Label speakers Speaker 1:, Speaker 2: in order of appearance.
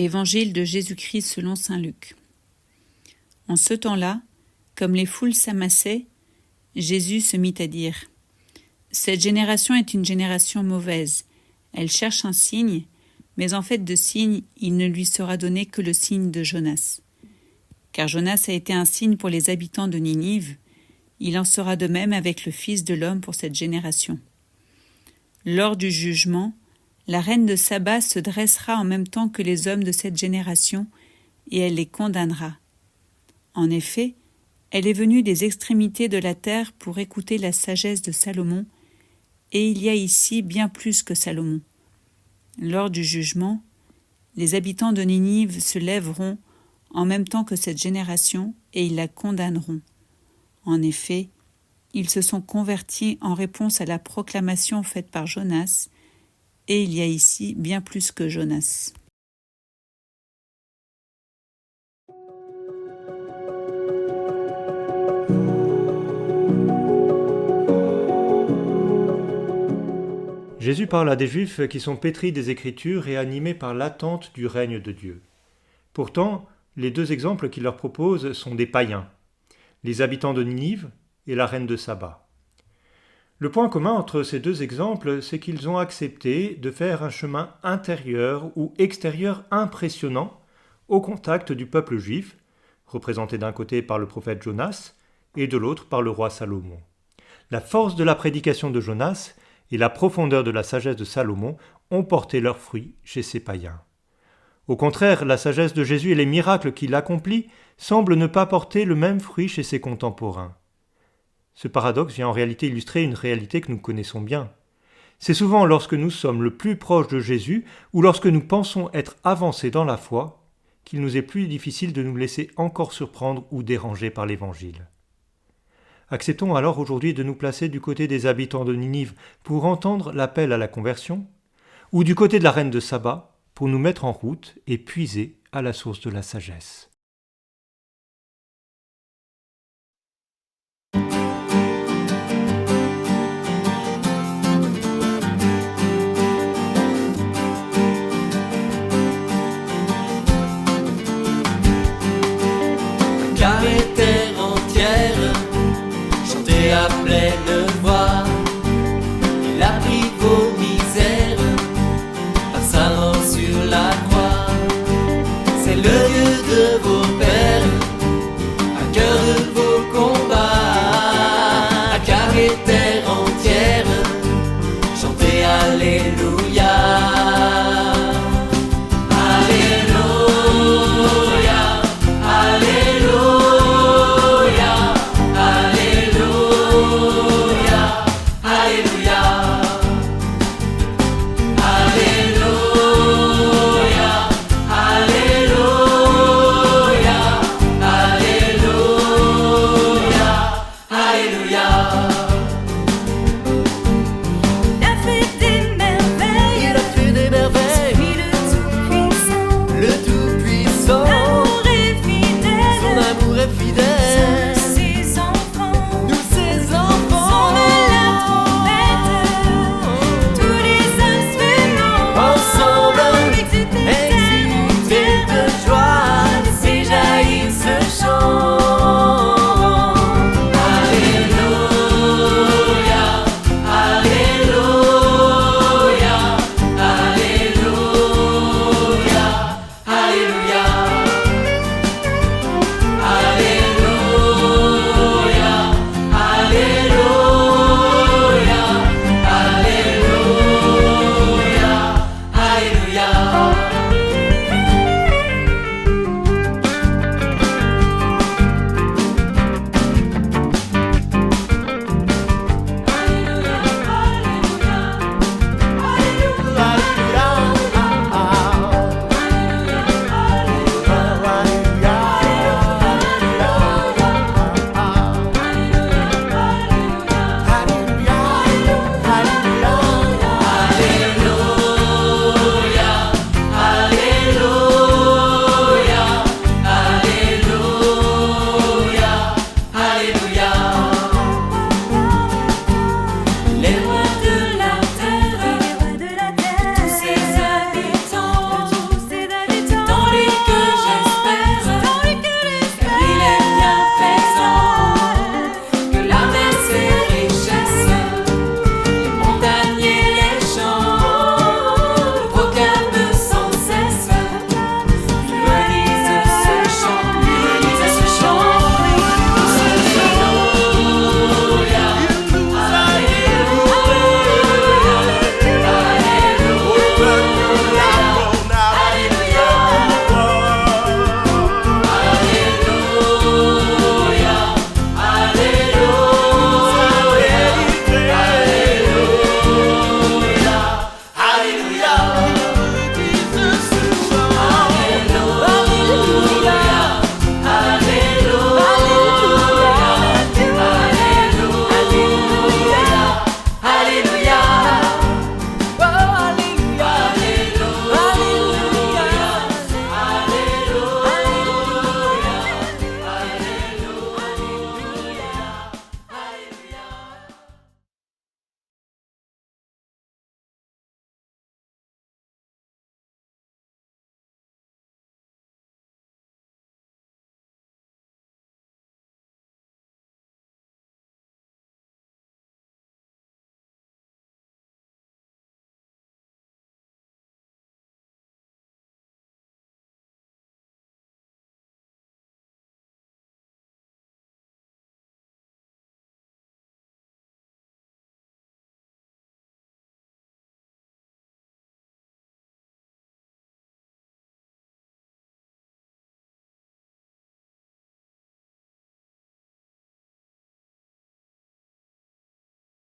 Speaker 1: Évangile de Jésus-Christ selon saint Luc. En ce temps-là, comme les foules s'amassaient, Jésus se mit à dire : « Cette génération est une génération mauvaise. Elle cherche un signe, mais en fait de signe, il ne lui sera donné que le signe de Jonas. Car Jonas a été un signe pour les habitants de Ninive, il en sera de même avec le Fils de l'homme pour cette génération. Lors du jugement, la reine de Saba se dressera en même temps que les hommes de cette génération, et elle les condamnera. En effet, elle est venue des extrémités de la terre pour écouter la sagesse de Salomon, et il y a ici bien plus que Salomon. Lors du jugement, les habitants de Ninive se lèveront en même temps que cette génération, et ils la condamneront. En effet, ils se sont convertis en réponse à la proclamation faite par Jonas, et il y a ici bien plus que Jonas.
Speaker 2: Jésus parle à des Juifs qui sont pétris des Écritures et animés par l'attente du règne de Dieu. Pourtant, les deux exemples qu'il leur propose sont des païens, les habitants de Ninive et la reine de Saba. Le point commun entre ces deux exemples, c'est qu'ils ont accepté de faire un chemin intérieur ou extérieur impressionnant au contact du peuple juif, représenté d'un côté par le prophète Jonas et de l'autre par le roi Salomon. La force de la prédication de Jonas et la profondeur de la sagesse de Salomon ont porté leurs fruits chez ces païens. Au contraire, la sagesse de Jésus et les miracles qu'il accomplit semblent ne pas porter le même fruit chez ses contemporains. Ce paradoxe vient en réalité illustrer une réalité que nous connaissons bien. C'est souvent lorsque nous sommes le plus proches de Jésus ou lorsque nous pensons être avancés dans la foi qu'il nous est plus difficile de nous laisser encore surprendre ou déranger par l'Évangile. Acceptons alors aujourd'hui de nous placer du côté des habitants de Ninive pour entendre l'appel à la conversion, ou du côté de la reine de Saba pour nous mettre en route et puiser à la source de la sagesse.
Speaker 3: Carré terre entière, chantez à pleine